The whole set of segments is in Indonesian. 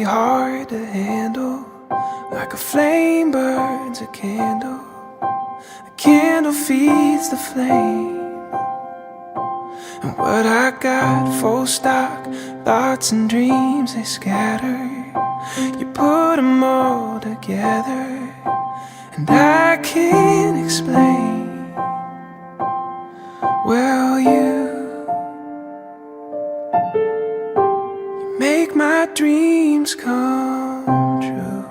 hard to handle. Like a flame burns a candle. A candle feeds the flame. And what I got, full stock, thoughts and dreams, they scatter. You put them all together, and I can't explain. Well, you make my dreams come true.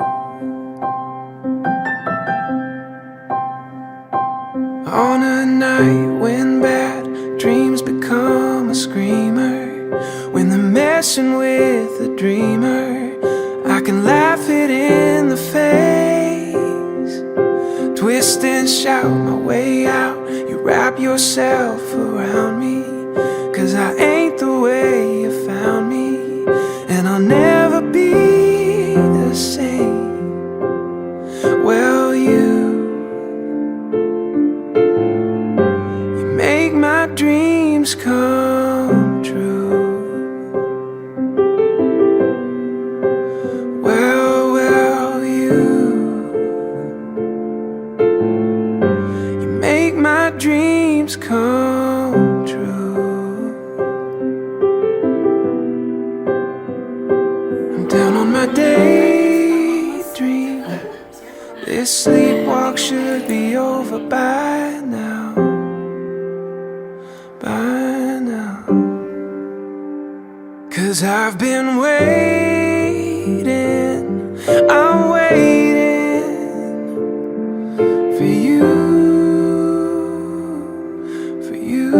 On a night when bad dreams become a screamer, when they're messing with the dreamer, I can laugh it in the face, twist and shout my way out. You wrap yourself around me, 'cause I ain't the way you found me, and I'll never be the same. Well, you make my dreams come true. Well, you make my dreams come true. I'm down on my daydream. This sleepwalk should be over by now. By now, 'cause I've been waiting, I'm waiting for you, for you.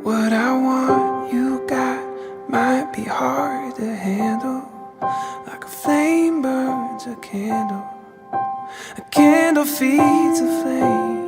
What I want you got might be hard to handle. Like a flame burns a candle feeds a flame.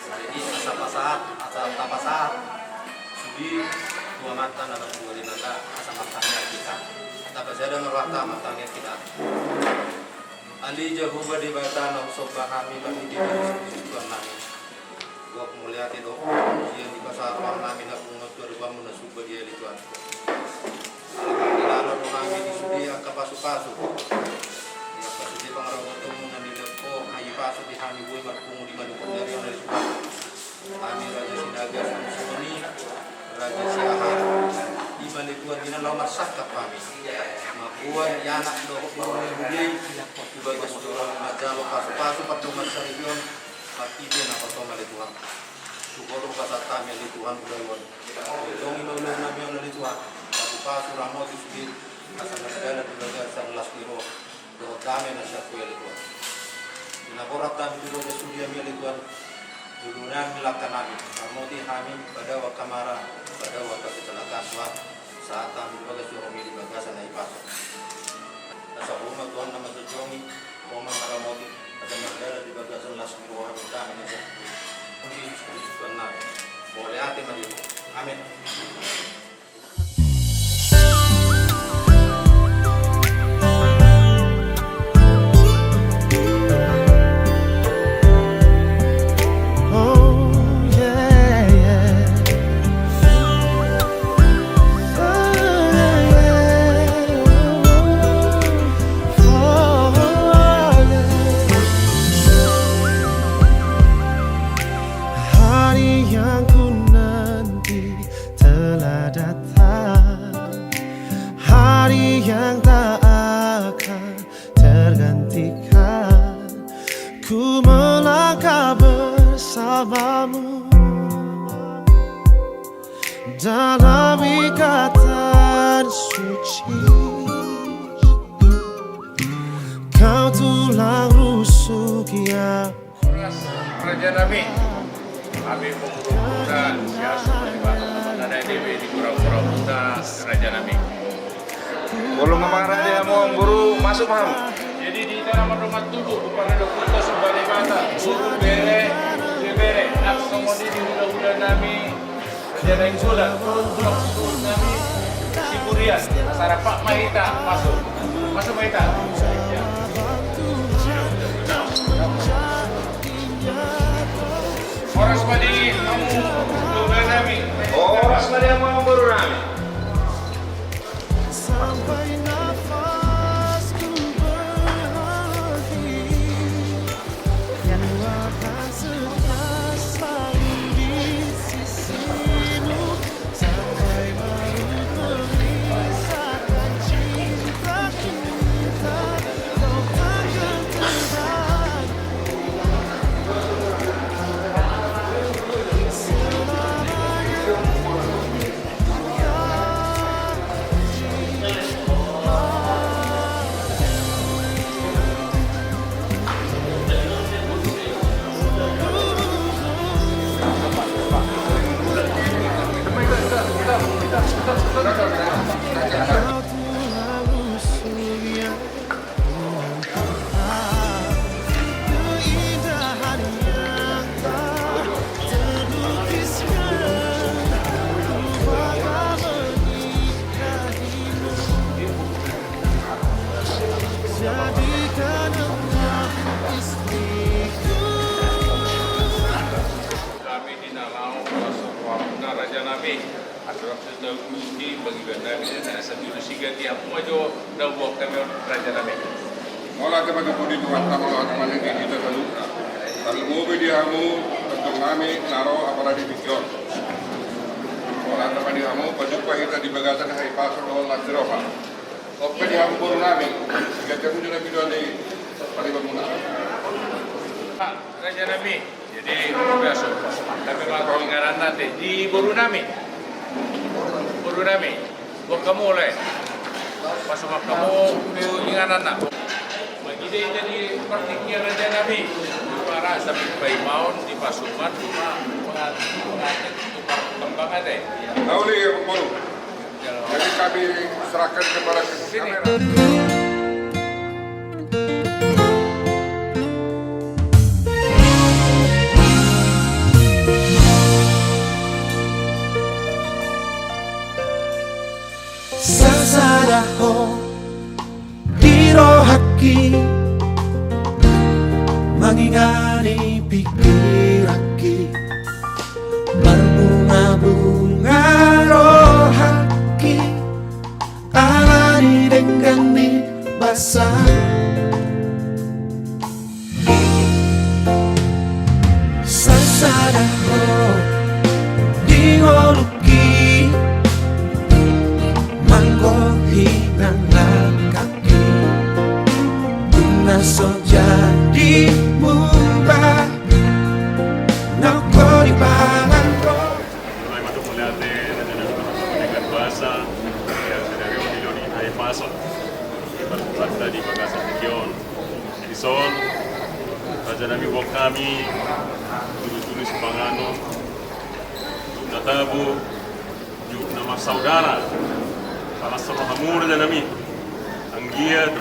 Jadi asal tapasahat sudi dua mata dan dua mata asal matanya kita. Tapi saya merata matanya kita. Ali jahuba di batana sobahami kami di susukan nami. Gua kemuliaan itu yang di pasar nami nak mengatur bangun nasuba dia lituan. Lalu kami di sudi angka pasu-pasu. Ya pasu di pengaruh temu nanti depo ayu pasu di hami bui marpungu di manukun dari yang dari Tuhan. Kami Raja Sinaga Sumsumani, Raja Siahar, di Malikuan Dina Lomar Sakap kami. Mabuan Yanak Dohok Bawang Budi, Tubagas Dorong Majalo Pasu-Pasu Patuman Saribion, Matibin apa to Malikuan. Tukorong Pasatami Lituhan Budaywan. Longi Lulung Namion Lituhan, Pasu-Pasu Ramoti Sudin, Asal Segala Tubagas Sang Laspiro, Dohok Dame Nasyaku Lituhan. Dinaborat kami Tubagas Sudiam Lituhan. Dulunan milakan kami, Ramoti kami pada wakamara, pada waktu kecelakaan saat kami bagas Romi di bagasan naik pasok. Asa rumah Tuhan nama terjongi, rumah Ramoti ada negara di bagasan las miruah kami nasa. Mungkin benar, boleh hati maju. Amin. Hari yang ku nanti telah dalam ikatan suci. Kau tulang rusuk yang Raja Nabi, kami pengurus muda, siasa peribahasa dan DW di Pura-Pura Muda Raja Nabi. Belum kemarin dia mau buru masuk paham. Jadi di dalam rumah tubuh kepada dokumen sebagai bata, buru bere, nak semua di muda-muda Nabi, Raja Nabi Sudah, turun Nabi, Siburian, Sarapak Mahita masuk Mahita. Ya. Orang semadi kamu muda Nabi. Orang semua mau buru nami. sampai nafasku berhenti. Ku akan setia selalu di sisimu sampai baru memisahkan cinta kita. Kau takkan Tuhan kau tulang rusuk yang keindahan yang tak terlukiskan. Ku bakal menikahimu, jadikan engkau istriku. Kami di Nalau masuk Wamuna Raja Nabi. Akrab serta uji bagi Nabi dan sambil siga tiap maju dah buat kami Raja Nabi. Mola ka magpudi tuwa ta mo ang mga kita kalu. Kalau mo dia mo untuk kami naro apa di bigor. Mola ka dia mo paju pa kita di bagatan hai pasar do la droha. Oppe dia mo buru nami. Siga jamu juna video di paribamuna. Pak Raja Nabi. Jadi biasa kami melakukan ingatan nanti di Buru Nami. Buat kamu oleh pas sama kamu ingatan nak. Bagi dia jadi praktiknya Raja Nabi. Para sampai bayi maun di Pasuman cuma mengajar untuk kembang ada. Nauli yang buru. Jadi kami serahkan kepada kamera. Sasaraho dirohaki mangingani pikiraki berbunga-bunga rohaki alani dengan basah sasaraho dingoluki manggohinan kaki Tunaso jadi mubah Nako di pangan ko Mulai masuk melihat dengan bahasa yang dari Odiloni Hai Pasok berkata di Bagasan Kion Edison Raja Nabi buat kami tulis Pangano Natabu yuk nama saudara salah satu hamur Raja Nabi anggiat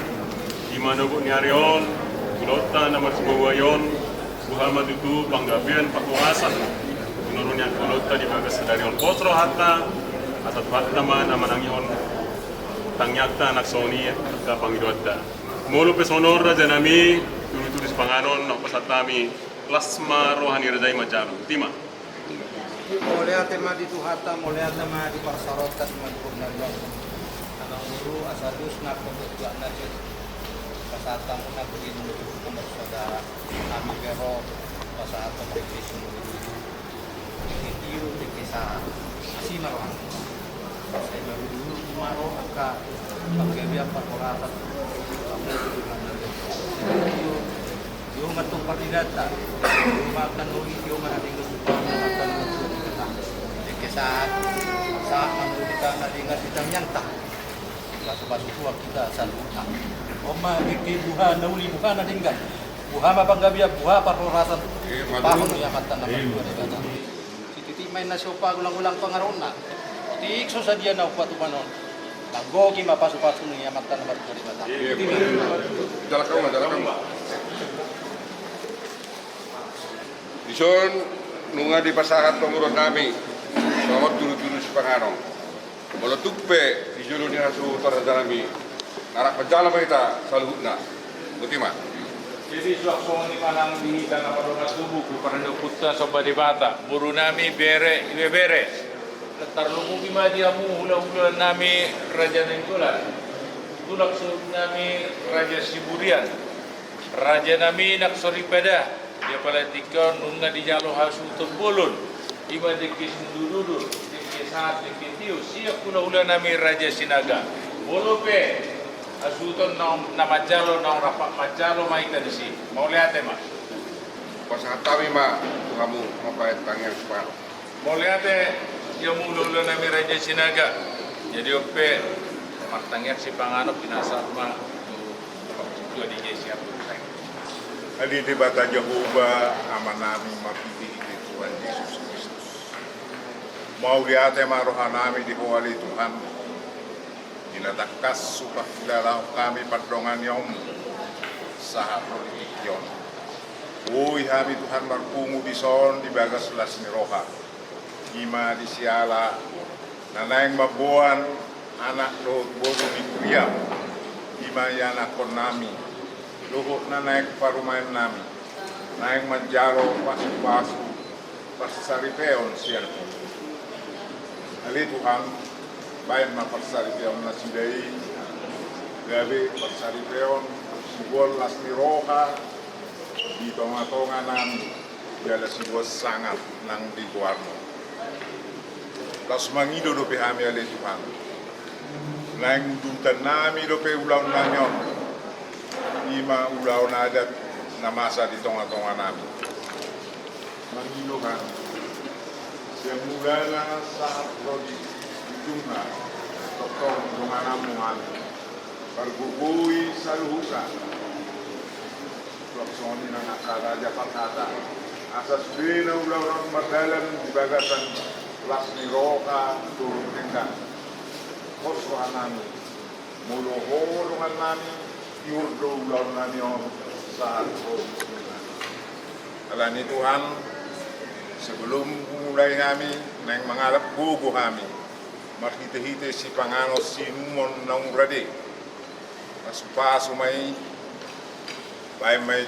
di mana bu niarion kulota nama sebuayon Muhammad itu panggabian pakuasan menurunnya kulota di bagas dari on potro hatta atau teman nama nangihon tangyakta anak soni ke pangidota mulu pesonor Raja Nabi tulis panganon nak pasatami plasma rohani Raja Majalo Tima Mulai tema di Tuhata, mulai tema di Parsarotas, Madhur Narion. Anak guru asalus nak pembentukan najis. Pasata muna begini menuju nomor saudara. Kami bero pasata mereka semua itu. Ini tiru di kisah si Marwan. Saya baru dulu Marwan ka pakai biar perkolatan. Kamu dengan najis. Yo matung partidata. Makan lagi yo mana tinggal supaya makan saat na dengan ditang nyanta. Masuk tua kita saluna. Oma iki buha na uli buha na dinggan. Buha mapanggabiya buha parораsan. Pahon ya kata na kata. Si titi main na sopa gulang-gulang pangarona. Tikso sa dia na upatu panon. Tanggogi mapasok-pasok niya mata na barko di bata. Dalam kamu. Ison, nunga di pasahat pengurus kami, selamat dulu-dulu si pangarong. Kalau tukpe, di julu ni hasu terdalam narak penjala kita saluhna, butima. Jadi suasana ni manang di tanah paronga tubuh kepada putta sobadi bata. Buru nami bere ibe bere. Letar lumu bima diamu hula-hula nami Raja Nenggolan. Tulak sur nami Raja Siburian. Raja nami Naksoripada. Dia palatika nunga di jalo hasu tebulun. Ima dikis dududur, dikis saat dikis tiu. Siap hula-hula nami Raja Sinaga. Bolope. Asuton nama jalo na rapak majalo mai kadisi. Mau lihat mas? Pasahat kami ma, kamu mapait tangan separuh. Mau lihat dia mulu nami Raja Sinaga. Jadi ope martangyak si panganop pinasa ma tu di siap. Ali di bata Jehovah amanami mapiti Tuhan Yesus Kristus. Mau lihat rohanami di kuali Tuhan. Dilatakas supah kilalau kami padrongan yom sahat politik yon. Ui hami Tuhan marpungu bison di bagas las miroha. Ima di siala nanayang mabuan anak roh bobo di kuya. Ima yana kon nami. Luhut nanayang parumayan nami. Nayang manjaro pasu-pasu pasaripeon siya po. Ali Tuhan bayan maparsaripeon na sidai gabi parsaripeon sibol las miroha di tonga-tonga nami jala sibol sangat nang di guarno kas mangido do pe hami ale Tuhan nang dutan nami do pe ulaw nanyon ima ulaw na adat na masa di tonga-tonga nami mangido kan siya mulana sa prodi Tunga, tokong dumanamuhan, pargubuy sa luhusan, plaksoni ng akaraja patata, asas bina ulaw ng madalan di bagasan las ni Roka, turun tengah, kosrohan namin, muluholungan namin, yurdo ulaw namin sa ala ni Tuhan, sebelum mulai kami, nang mangalap bugo kami, makita-hita si panganos sinumon ng rade. Pasu-pasu may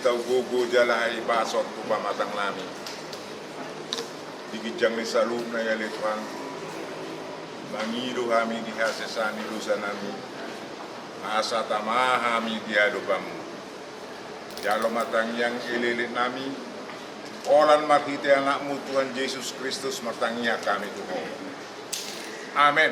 taugugo jalahay pasot ko pamatang namin. Digidyang ni salub na yalituan. Mangido kami di hasesa ni lusa namin. Asa tamaha kami di alupam. Jalo matang yang ililit namin. Olan makita anakmu Tuhan Yesus Kristus matangnya kami Tuhan. Amen.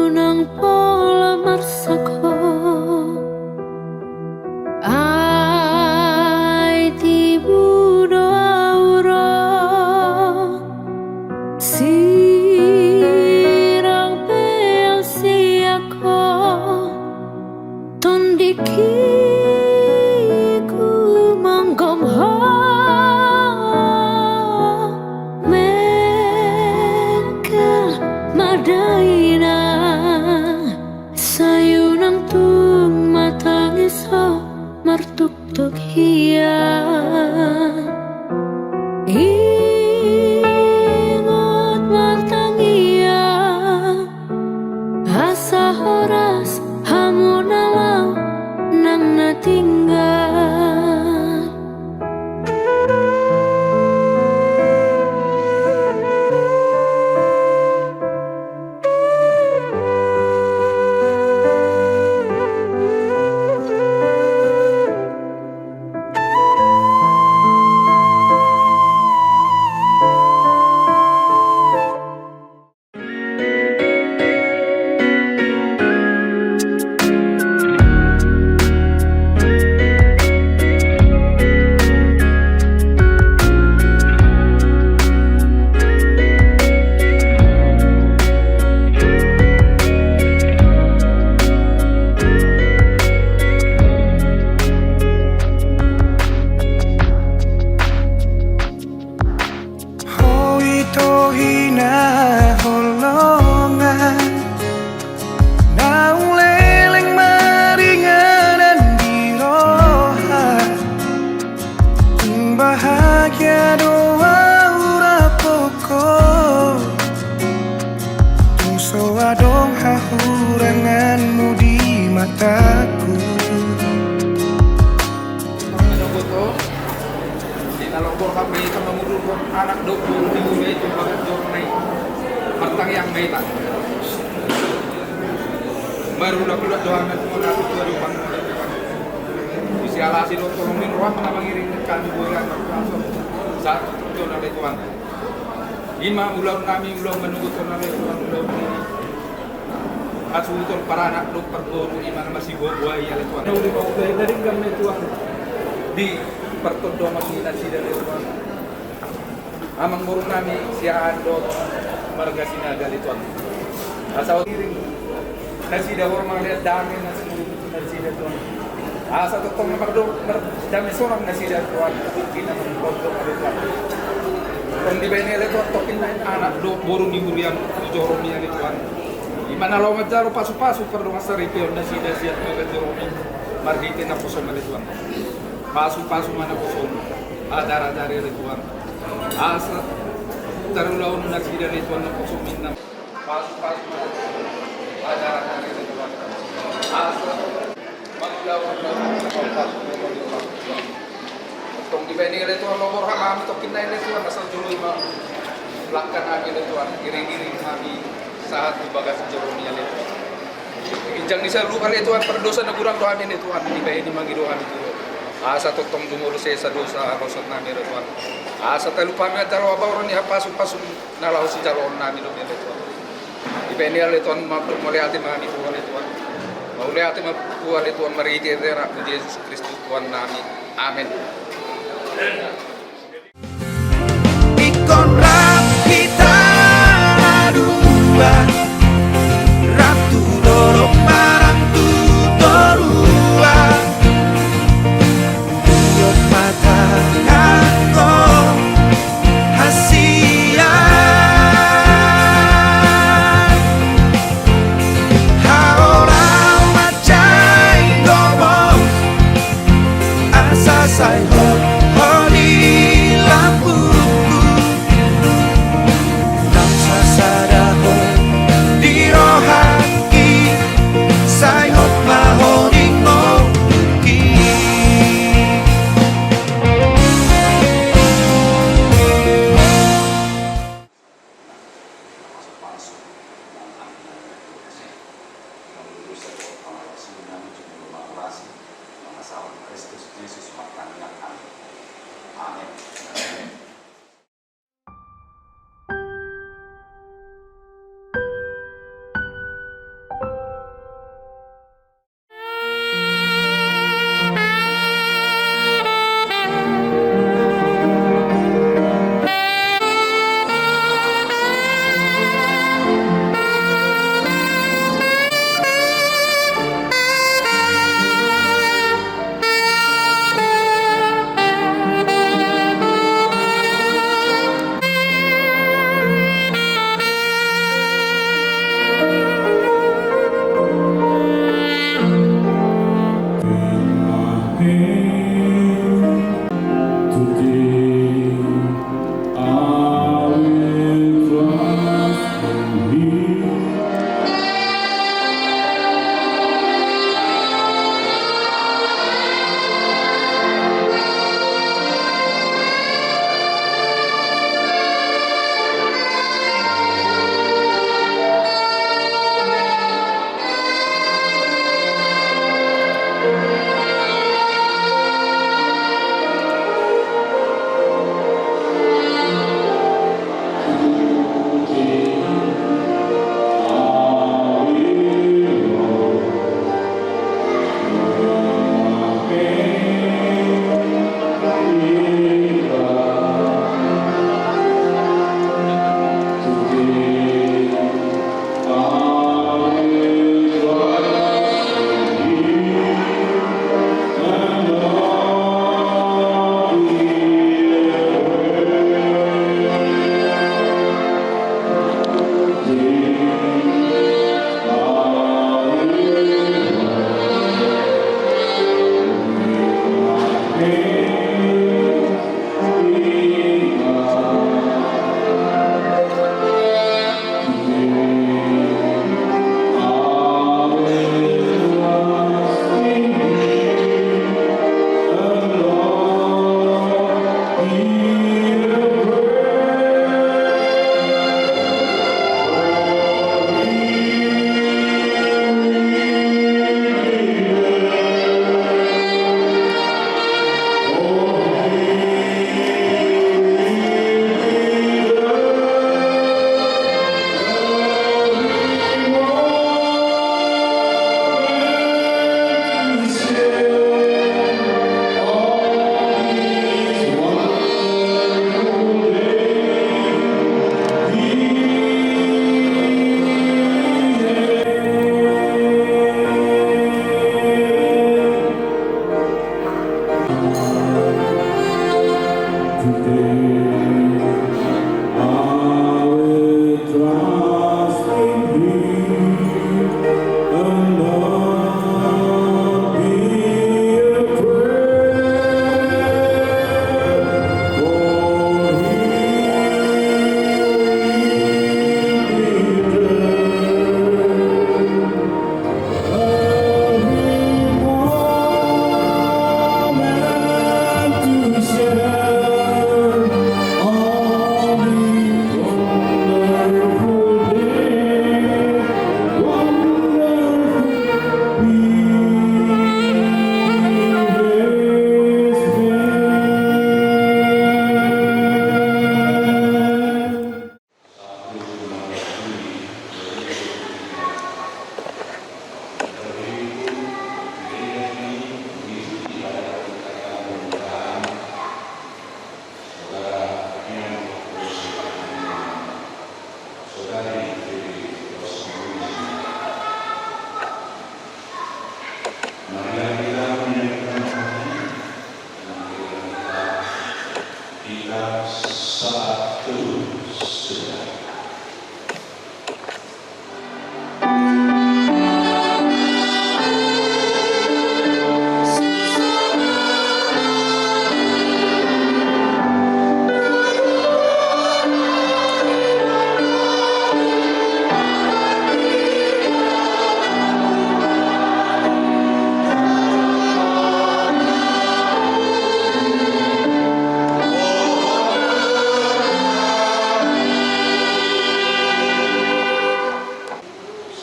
Unang Madaina sayunang tung matang iso martuk-tuk hiang ingot matang iya asa horas hamun alau nang natinggal. Bahagia doa ura pokok Tungso adong hahuranganmu di mataku. Menunggu to di nalobor kami itu mengurus anak 20 minggu itu bagat jornai partang yang meita baru udah kulat doang semua dari tua di pang isi alasi lo tolongin ruang mana mengirimkan bulan langsung saat itu nanti tuan lima ulang kami ulang menunggu tuan nanti tuan ulang asuntun para anak lo perguru iman masih buah ya tuan udah mau dari kami tuan di pertodo masih nasi dari tuan amang burung kami siado marga sinaga tuan asal kirim nasi dawar melihat damai nasi nasi tuan asa totong mardo damai sorang nasi tuan kita mengkodok tuan kon di bene le tuan tokin anak do burung di burian jorong ya tuan gimana lo ngajaro pasu-pasu perlu ngasari pion nasi nasi marga jorong margite na puso tuan pasu-pasu mana puso adar-adar tuan asa tarulaw na nagsida nito na pusumin na pas-pas adar-adar tuan asa maglaw na pas tong dibanding nito ang lobor kami tokin na nito nasa juloy ma lakkan namin tuan giring-giring kami saat dibagas jeromnya nito injang ni sa lugar tuan perdosa na kurang doa nito tuan dibanding magidoan itu asa totong dumulus sa dosa rosot namin tuan asa telu pami ataro abaron ya pasu-pasu nalau si calon namin do tuan dipeni ale tuan mabruk mole ati mami tuan tuan maule ati mapuan tuan marigi era Yesus Kristus tuan nami amin Ikon rapita dua Ratu dorong marang tutorua Yot mata ako hasian Haorang macay gobong Asasay hodi lampuku Nang sasadahon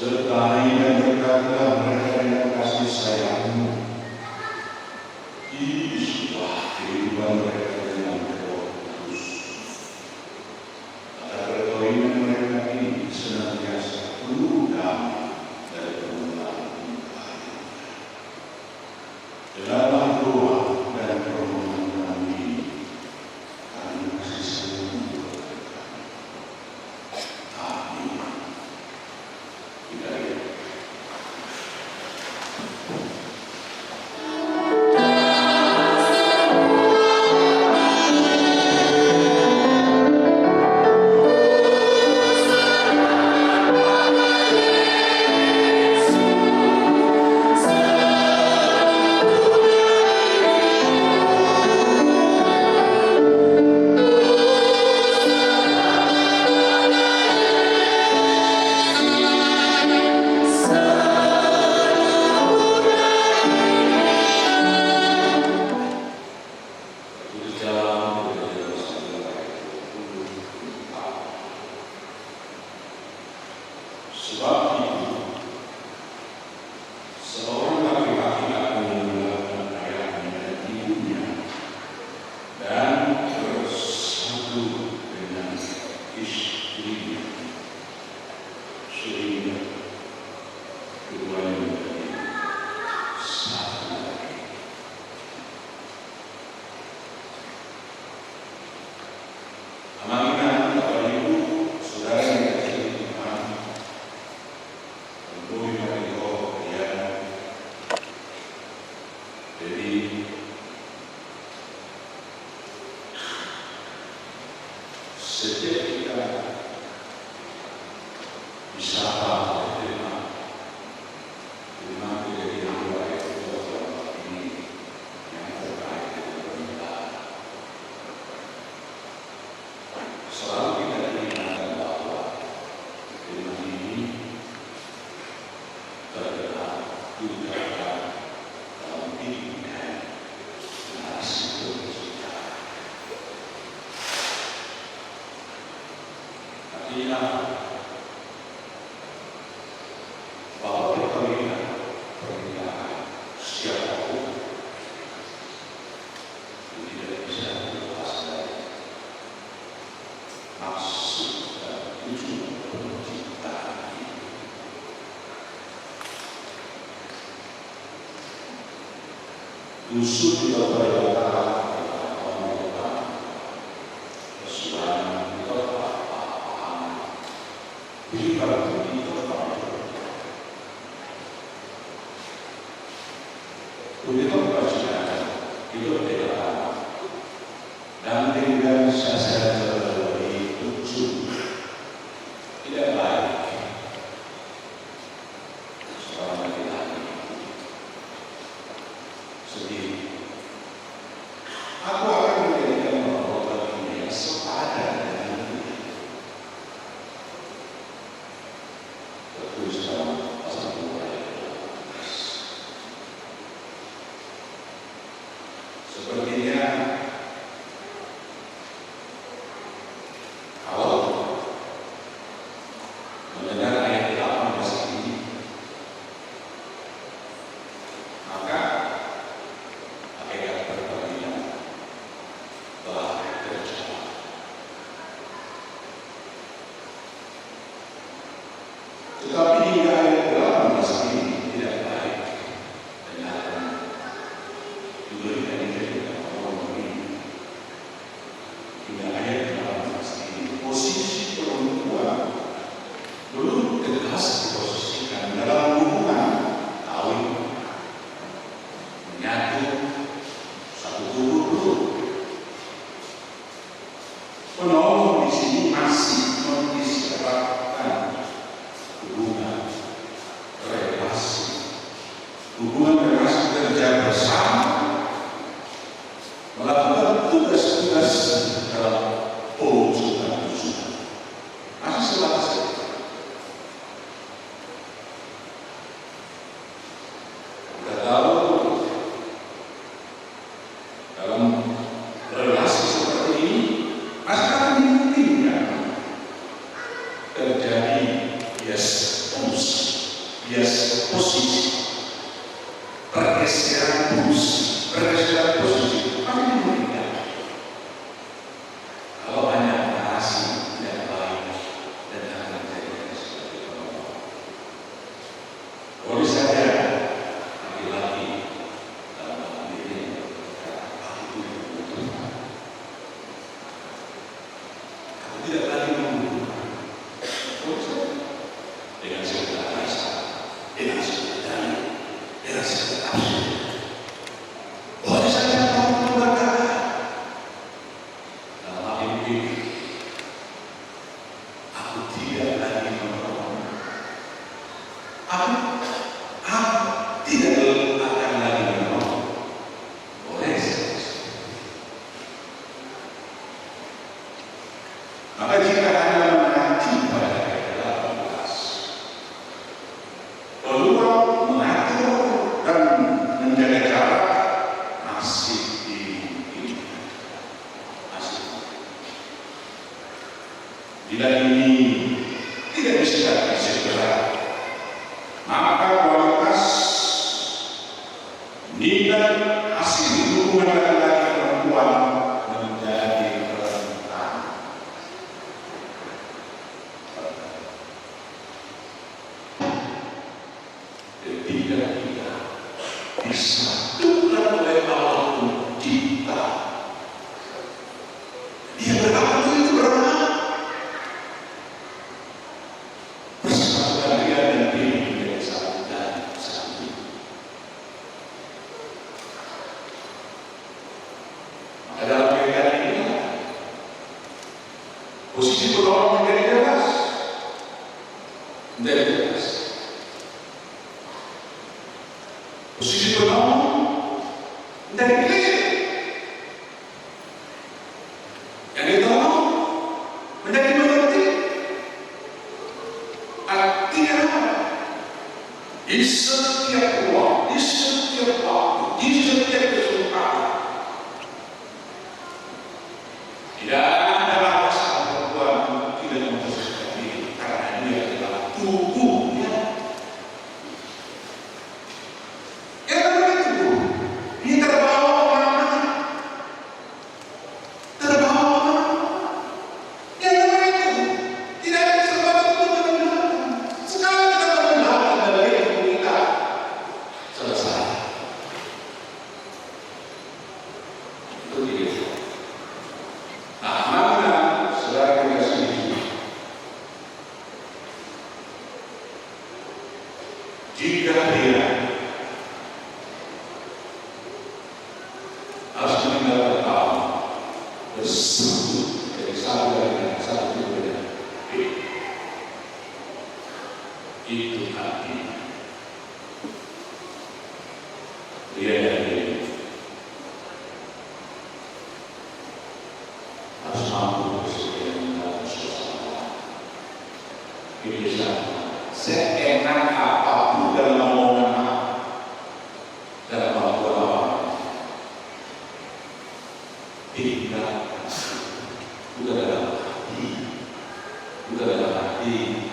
sertai dan berkatilah mereka dengan kasih sayang-Mu. Isilah kehidupan mereka dengan Roh Kudus. Agar perkawinan mereka ini senantiasa penuh damai dari permulaan bahagia. Dalam doa dan permohonan kami, kami kasih sayang-Mu. Amin. Hidayah. Sebab itu, seorang laki-laki akan meninggalkan ayahnya dan ibunya dan bersatu dengan istrinya, sehingga keduanya menjadi satu lagi. Amanah Bapak Ibu, saudara yang dikasihi Tuhan, jadi setiap kita bisa terima kejadian dua itu ini yang terkait dengan pernikahan. Selalu kita diingatkan bahwa firman ini terdapat diucapkan dalam diri dan narasi kita. Artinya bahwa pernikahan siapapun tidak bisa lepas dari maksud dan tujuan penciptaan ini. Usul kita berkata kesulitan kita paham beribadah kita begitu kesulitan itu tidak dan dengan sasaran terlalu tujuh tidak baik seorang laki-laki sendiri. Aku akan menjadikan perbuatan ini sepadan dengan dia. Tertulis dalam pasal 2 ayat 12. Sepertinya kalau mendengar ayat 18 ini, maka hakikat perkawinan telah terjadi. Tetapi hingga ayat 18 ini tidak baik dengarkan diberikan kepada orang ini. Hingga ayat 18 ini posisi perempuan belum tegas diposisikan dalam hubungan kawin menyatu satu tubuh dulu. Penolong di sini masih mengisyaratkan hubungan relasi kerja bersama, melakukan tugas-tugas dalam pewujudan usaha. Masih sebatas itu. Kita tahu dalam relasi seperti ini masih akan dimungkinkan terjadi yes push dia posisi pergeseran posisi pasti memberikan. Kalau hanya narasi tidak baik dan akan terjadi seperti itu. Boleh saja laki-laki dalam diri aku membutuhkan. Aku tidak lagi membutuhkan. Dengan segala rasa, dengan segala dalil, dengan segala tafsir. Boleh saja kamu berkata dalam hati ini, aku tidak lagi menolong. Aku tidak akan lagi menolong. Boleh saja. Maka jika Anda mengacu pada ayat 18, peluang mengatur dan menjaga jarak masih dimungkinkan. Bila ini tidak bisa segera, maka kualitas nilai hasil hubungan laki-laki perempuan menjadi rentan. Tidak disatukan oleh Allah untuk kita. Dia berkata itu berat. Persatukan dia dan diri menjadi satu dan satu. Maka dalam kaitan ini posisi penolong menjadi jelas. Menjadi jelas. Posisi penolong menjadi clear. Yang ditolong menjadi mengerti. Artinya di setiap ruang, di setiap waktu, di setiap kesempatan tidak ada alasan perempuan tidak memposisikan diri karena dia adalah tubuhnya. Ini terbawa kemana-mana. Terbawa kemana-mana. Ya namanya itu. Tidak ada kesempatan untuk mendengarkan. Sekarang kita mendengarkan dari itu kita. Selesai. Itu dia. Nah, mana saudara kita sendiri? Jika dia harus meninggalkan Allah bersatu dari satu dengan satu dengan itu artinya dia harus mampu bersedia meninggalkan suasana. Ini bisa seenak apapun dalam omongan dalam kemampuan Allah. Tidak, bukan dalam hati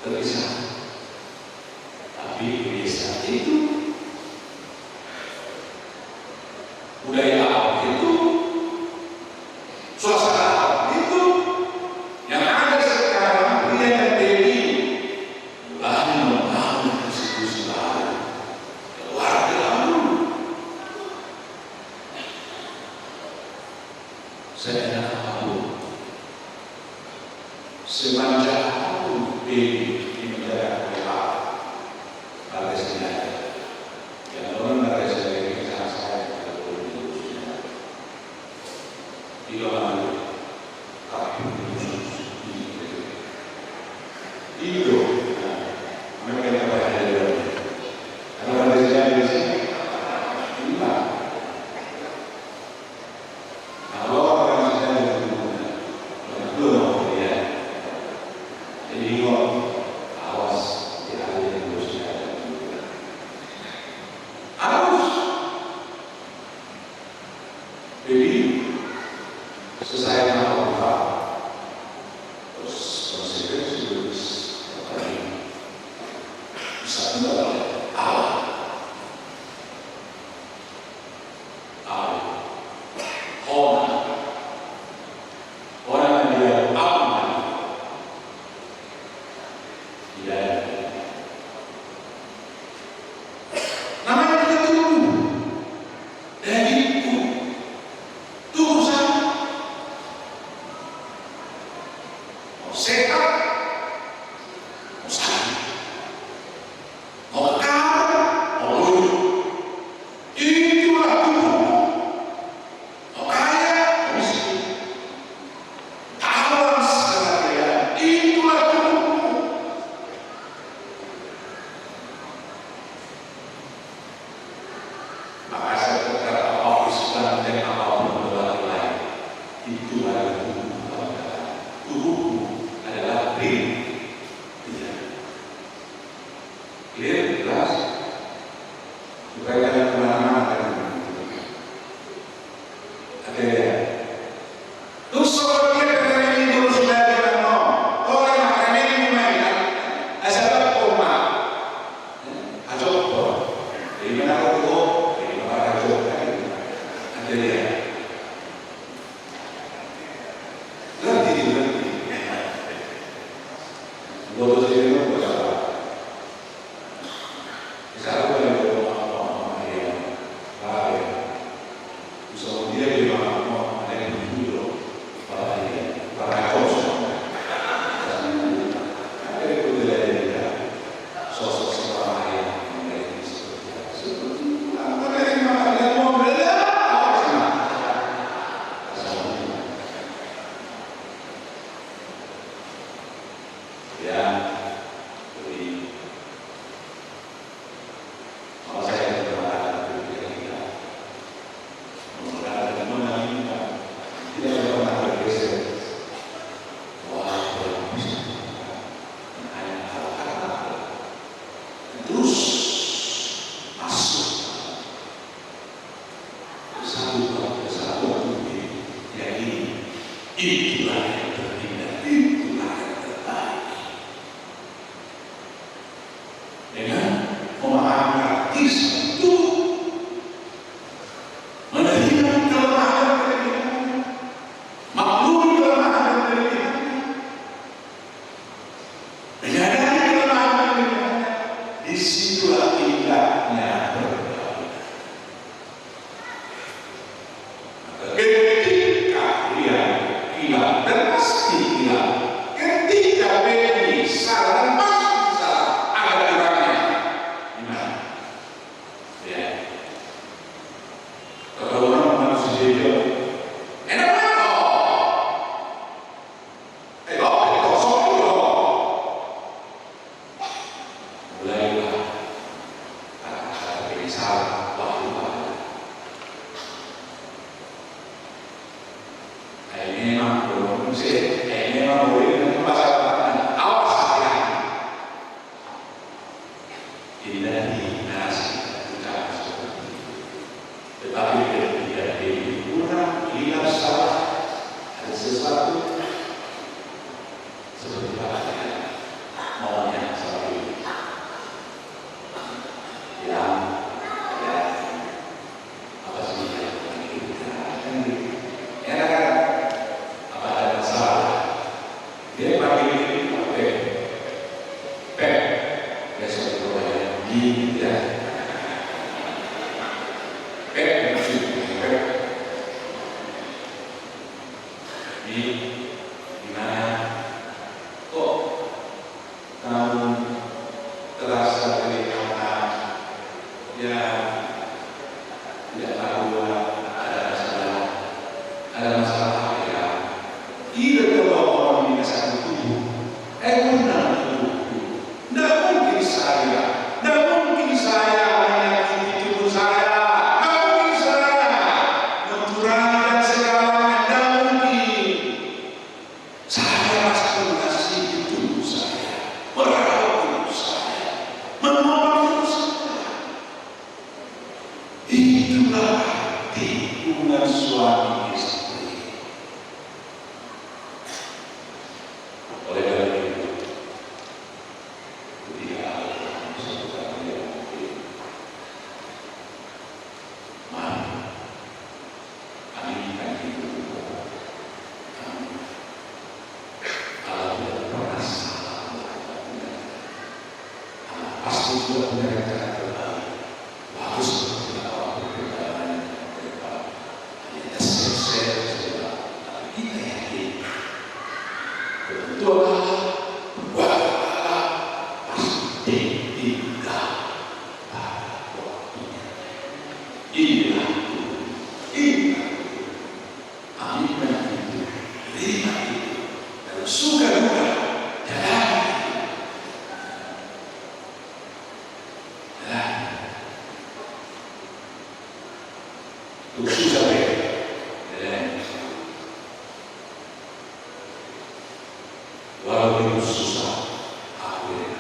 terpisah, tapi bisa itu budaya apa itu, suasana apa itu yang ada sekarang. Pria dan Dewi lagi membangun institusi baru, keluarga baru. Seenak apapun, semanja apapun di negara kita, Palestina, yang orang Palestina ini sangat sayang kepada Palestina. Tidak malu, tapi itu mereka yang berada di dalam. Kalau Palestina di sini, hilang. Kalau jadi sesayang apa terus konsekuensi Satu adalah Allah. Orang yang dia aman, tidak. Namanya kita tunggu, dan itu tunggu saja. Mau sehat, mau sakit, mau kaya, mau lucu, itulah tunggu. Mau kaya, mau miskin. Alam sekalian, itulah tubuhmu. Maka saya berkata apapun sedang dan apapun berlaku lain, itu adalah tubuhmu. Tubuhmu adalah diri. Clear, jelas. Supaya jangan kemana-mana dengan ada ya. Terus soal dia dengan ini dulu sudah dengan no. Orang yang makan ini mainan, asal koma, ajok kok. Jadi mana kok? Jadi mana ajok kan? Ada dia. Nanti. Bodoh sih itu buat apa? Misalnya kalau mau dia, bisa dia di mana mau ada yang dulu. Para kos, ada itu tidak sosok seorang yang memiliki seperti apa yang mau bela? Ya, jadi kalau saya berada di kita, berada di mana kita tidak pernah bergeser. Terus masuk kesatuan yang ini, itulah yang terindah, itulah yang terbaik. Dengan memahami arti itu, menerima kelemahan kelebihan, maklum kelemahan dan kelebihan, menyadari kelemahan dan kelebihan, disitulah indahnya bergaul. Ketika dia hilang dan pasti hilang, ketika BNI salah dan pasti salah, ada kurangnya. Gimana? Ya. Kalau orang manusia itu, enak banget. Kosong itu. Mulailah kata-kata ini salah, waktu pada. Ini memang belum sih, ini memang boleh dengan masalah awas ya. Tidak dinasi ucapan seperti itu. Tetapi ketika dia kurang, hilang salah, ada sesuatu seperti apa ya, maunya seperti itu. Yang apa sih yang kita ya kan? Apa ada masalah? Dia pakai besok itu yang di ya. Di mana kok kamu terasa kelihatan ya tidak tahu ada masalah ya. Tidak kalau orang ini satu tubuh, benar tubuh. Tidak mungkin saya menyakiti tubuh saya. Tidak mungkin saya mencurangi dan segalanya. Tidak mungkin. Saya masih mengasihi tubuh saya, merawat tubuh saya, pasti sudah punya rencana terbaik. Bagus kalau kita awal perjalanan mereka. Hanya selesai saja. Tapi kita yakin kebetulan buat Allah pasti tidak pada waktunya. Inilah aminah itu, terima itu, dan suka duka jalani itu. Itu susah ya. Walau itu susah, aku ya.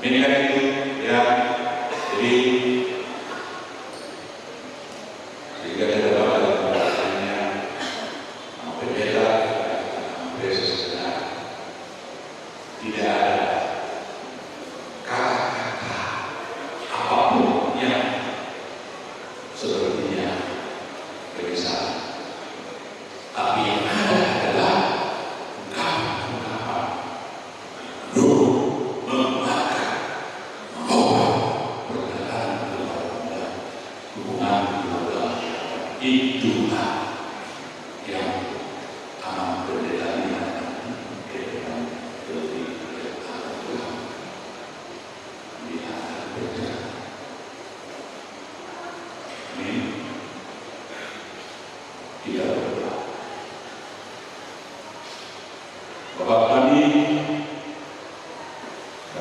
Ini kan itu ya, jadi jika kita dapat dalam pembahasannya berbeda, berbeda, tidak ada kata-kata apapun yang sepertinya berkesan. Tapi yang ada adalah ungkapan-ungkapan itulah yang amat berbeda ke depan lebih berarti lihat berjalan. Ini tidak berubah. Bapak kami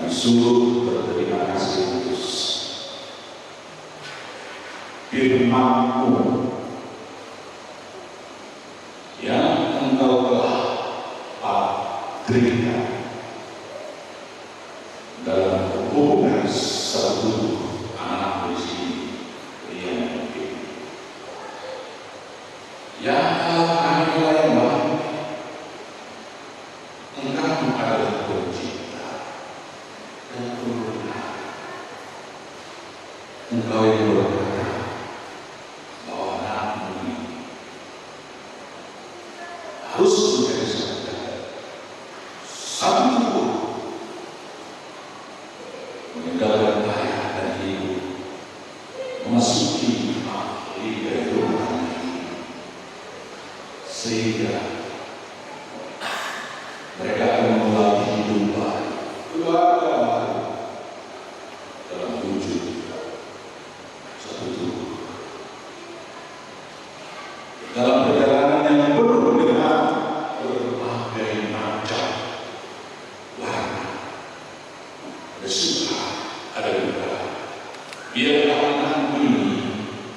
sungguh berterima kasih atas firman-Mu yang Engkau telah berikan dalam hubungan satu anak di sini yang mungkin. Yang kami layan Engkau adalah pencipta dan pemurna. Engkau yang berkata bahwa anakmu ini harus menjadi satu tubuh, meninggalkan ayah dan ibu, memasuki kehidupan ini, sehingga mereka akan memulai kehidupan keluarga baru dalam wujud satu tubuh. Dalam perjalanan yang penuh dengan berbagai macam warna, ada suka, ada duka. Biarlah anakmu ini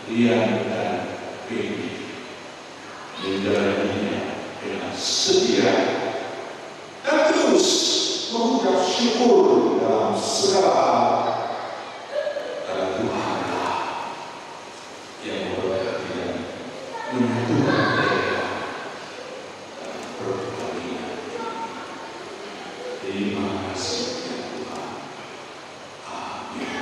riang dan pede, menjalaninya dengan setia dan terus mengucap syukur dalam segala hal. Karena Tuhanlah yang memberkati dan menyatukan mereka dalam perkawinan. Terima kasih ya Tuhan. Amin.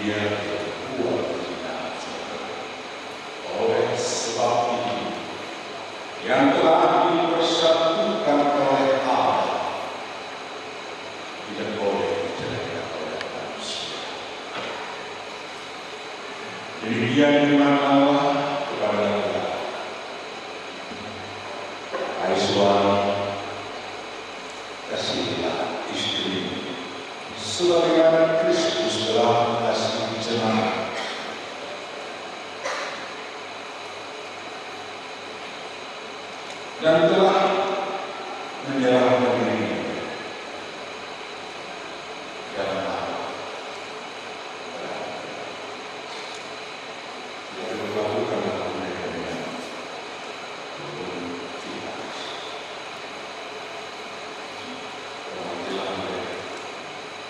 dia kuat bertindak. Oleh sebab ini, yang telah dipersatukan oleh Allah tidak boleh diceraikan oleh manusia. Demikian firman Allah kepada kita. Hai suami, kasihilah istri sebagaimana Kristus telah mengasihi jemaat dan telah menyerahkan dirinya karena Allah. Dia berlakukan mereka dengan tidak. Perhatilah mereka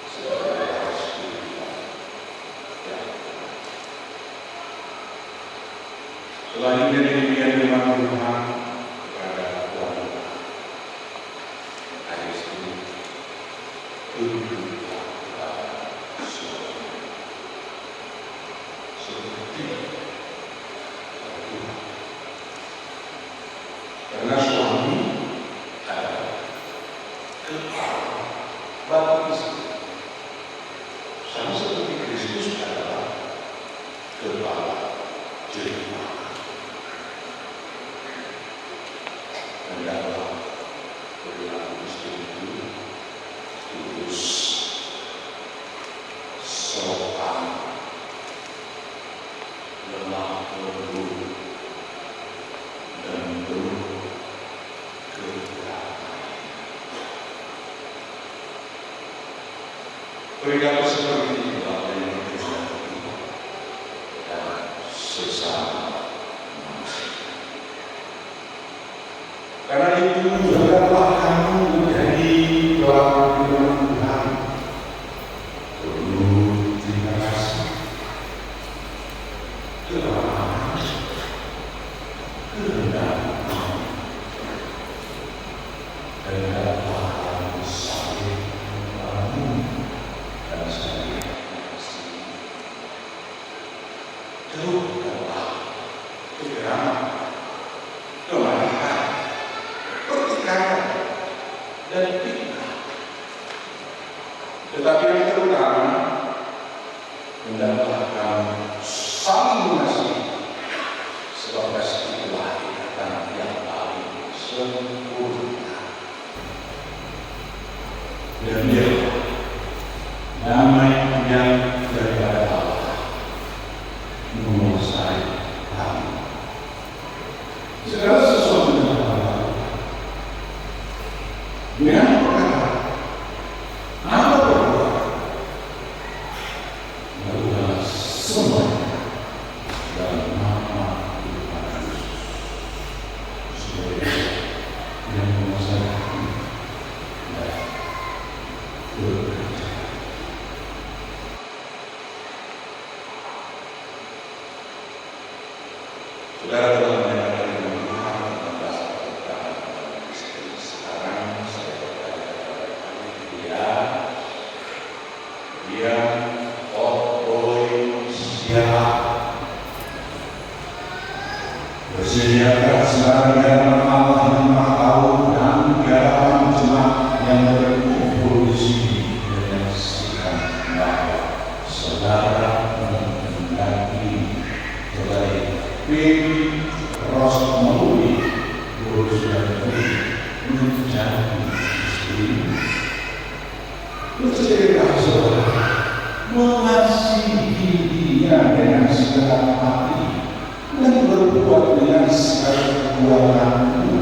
sebagai harus dirilah. Selanjutnya demikian firman Tuhan. Karena suami adalah kepala bagi istri, sama seperti Kristus adalah kepala jemaat. Hendaklah perilaku istri itu tulus, sopan, lemah lembut, dan penuh kedamaian. Perilaku seperti inilah yang terjadi dan sesama manusia. Karena itu jagalah kamu menjadi pelaku firman Tuhan, penuh terima kasih, keramahan, kerendahan, dan hendaklah kamu saling membangun dan saling mengasihi. Teruskanlah kegerangan, kemarahan, pertikaian, dan fitnah. Tetapi yang terutama, hendaklah kamu saling mengasihi, sebab kasih itulah ikatan yang paling sempurna. Dan biarlah damai yang daripada Allah menguasai kamu. Segala sesuatu yang Allah dengan perkataan, apa berbuat, lakukanlah semua dalam nama Tuhan Yesus, supaya yang menguasai kamu dan bekerja. Saudara telah mendengarkan firman Tuhan tentang dasar pernikahan antara istri. Sekarang saya bertanya kepada kamu, dia boy siapa? Bersediakah sekarang di hadapan Allah yang Maha Tahu dan di hadapan jemaat yang berkumpul di sini menyaksikan bahwa saudara menghendaki terbaik Baby Rosmoli sudah menjadi istri. Bersediakah saudara mengasihi dia dengan segala hati dan berbuat dengan segala kekuatanmu,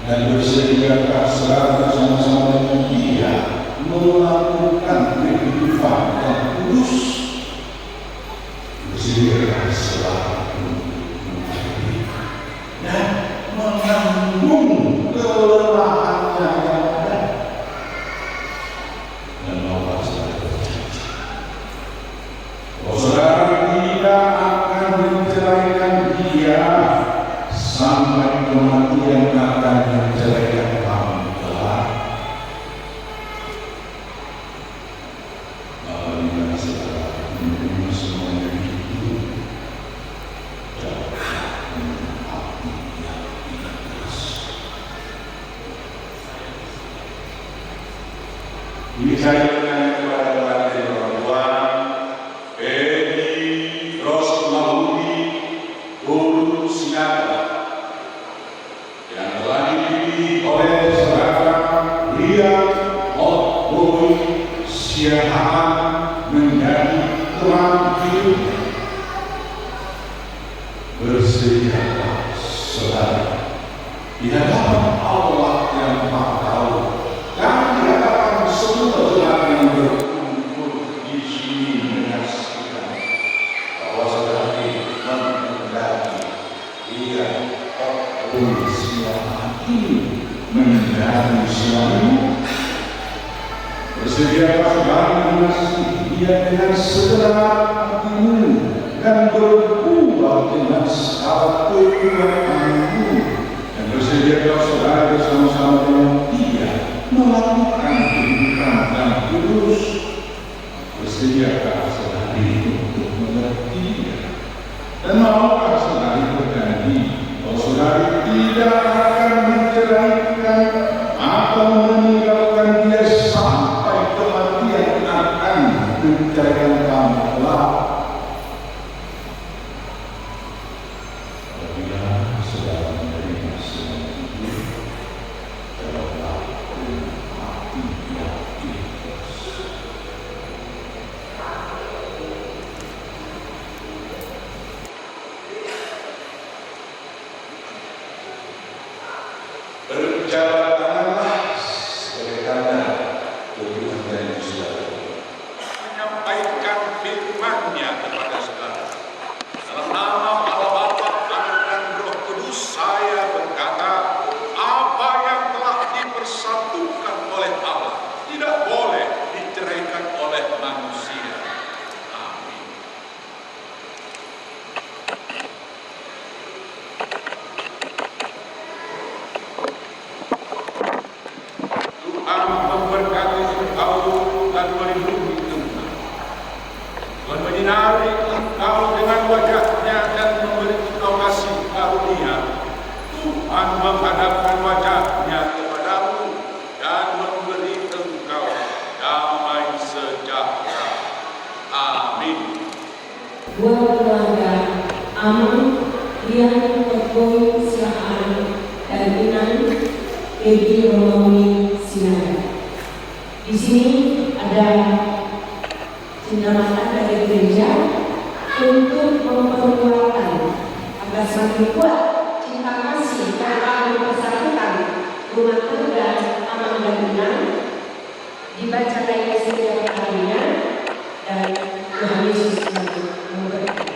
dan bersediakah saudara bersama-sama dengan dia melakukan kehidupan yang kudus. Bersediakah saudara dan menanggung kelemahannya yang ada, dan Allah sudah berjanji bahwa saudara tidak akan menceraikan dia sampai kematian akan menceraikan kamu kelak. Apabila saudara menerima semua yang itu. Ini saya bertanya kepada lantai orang tua, Edi Ros Mahudi Guru Sinaga yang telah dipilih oleh saudara Ria Otboy Siahaan menjadi teman hidup. Bersediakah saudara di hadapan Allah yang Maha Tahu dan di hadapan semua jemaat yang berkumpul di sini menyaksikan bahwa saudara ini menghendaki Ria Otboy Siahaan ini menjadi suamimu. Bersediakah saudara mengasihi dia dengan segenap hatimu dan berbuat dengan segala kekuatanmu, dan bersediakah saudara bersama-sama dengan dia melakukan kehidupan yang kudus. Bersediakah saudara untuk mengerti dia, dan maukah saudara berjanji bahwa saudara tidak akan menceraikan atau meninggalkan dia sampai kematian akan menceraikan kamu kelak. Apabila saudara menerima semua itu dalam waktu hati yang ikhlas. Berjalan tanganlah sebagai tanda hubungan dari saudara. Menyampaikan firman-Nya kepada saudara. Dalam nama Allah Bapa, Anak dan Roh Kudus, saya berkata, apa yang telah dipersatukan oleh Allah tidak boleh diceraikan oleh manusia. Amin. Tuhan memberkati engkau dan melindungi engkau. Tuhan menyinari engkau dengan wajah-Nya dan memberi engkau kasih karunia. Tuhan menghadapkan wajah-Nya kepadamu dan memberi engkau damai sejahtera. Amin. Buat keluarga Amun, Rian Otboy Siahaan, dan Inan Edi Romawi Sinaga. Di sini ada cenderamatan dari gereja untuk memperkuatkan agar semakin kuat cinta kasih dan mempersatukan rumah tangga Aman dan Inan. Dibaca lagi setiap harinya dan Tuhan Yesus memberkati.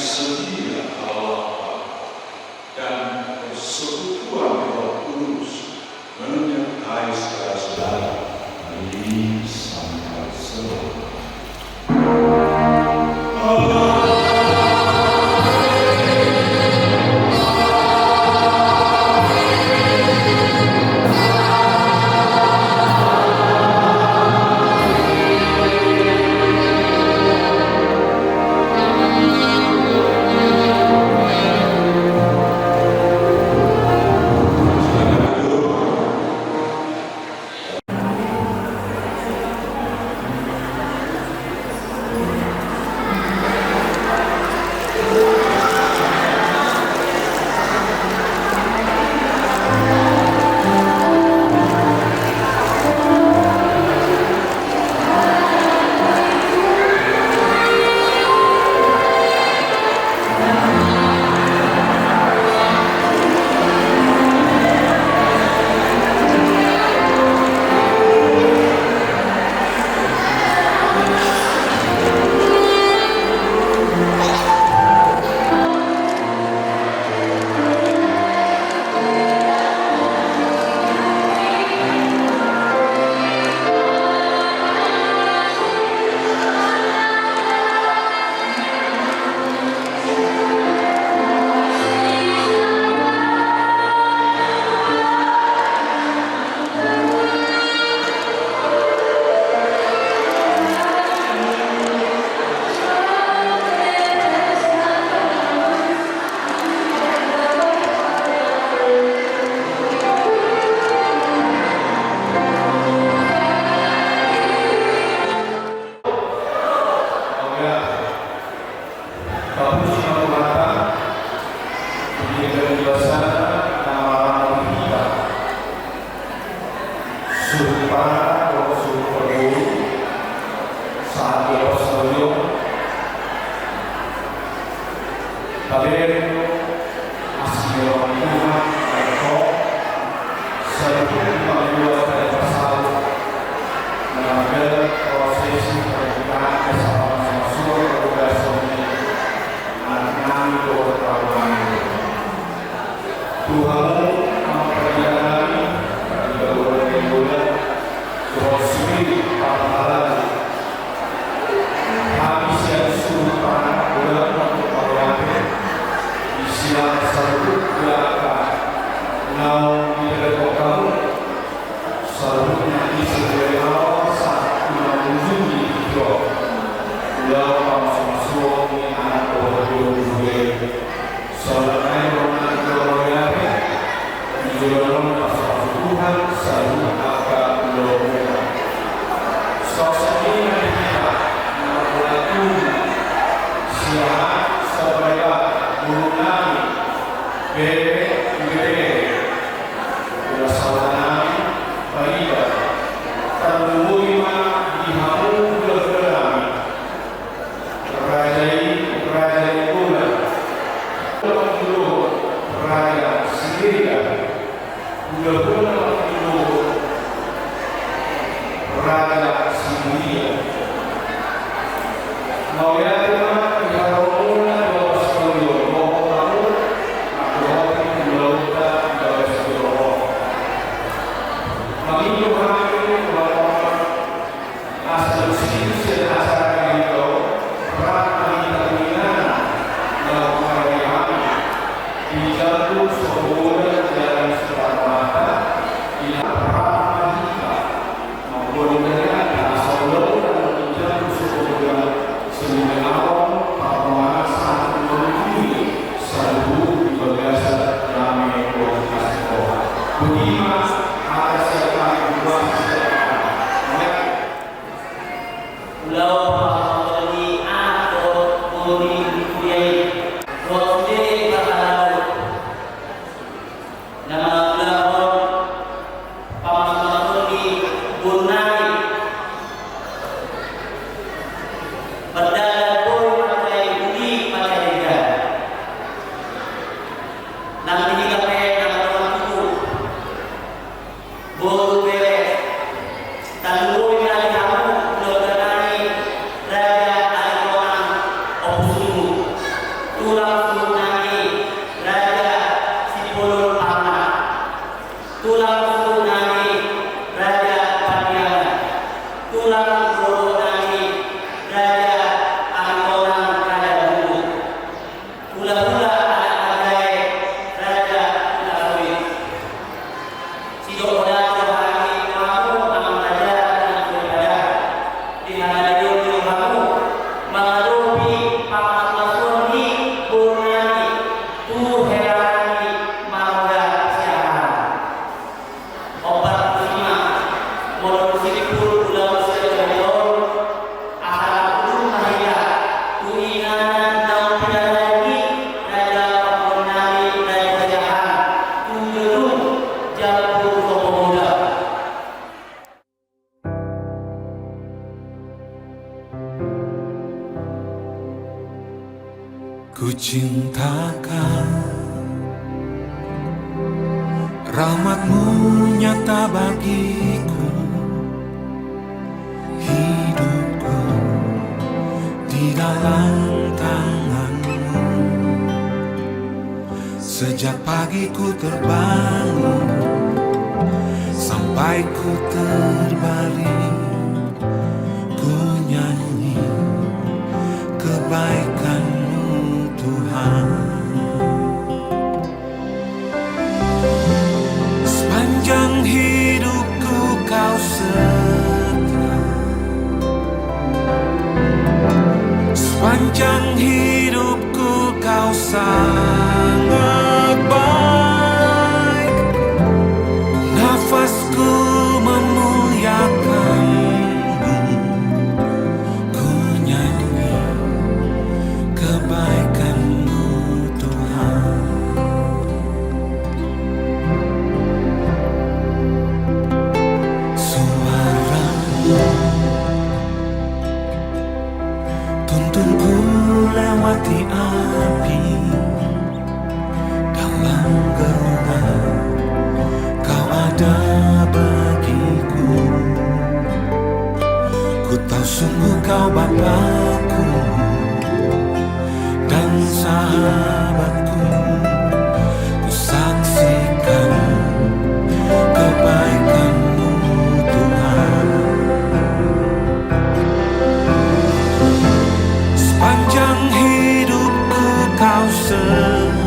setia Allah dan persekutuan Roh Kudus menyertai saudara-saudara hari sampai selesai. Ku cintakan rahmatmu nyata bagiku, hidupku di dalam tanganmu. Sejak pagi ku terbangun sampai ku terbaring, ku nyanyi kebaikanmu Tuhan. Sepanjang hidupku kau setia, sepanjang hidupku kau sangat baik. Nafasku memuliakanmu, ku nyanyi kebaikanmu Tuhan. Suaramu tuntunku lewati api, dalam gelap kau ada bagiku. Ku tahu sungguh kau Bapakku dan sahabatku. Ku saksikan kebaikanmu Tuhan. Sepanjang hidupku kau setia,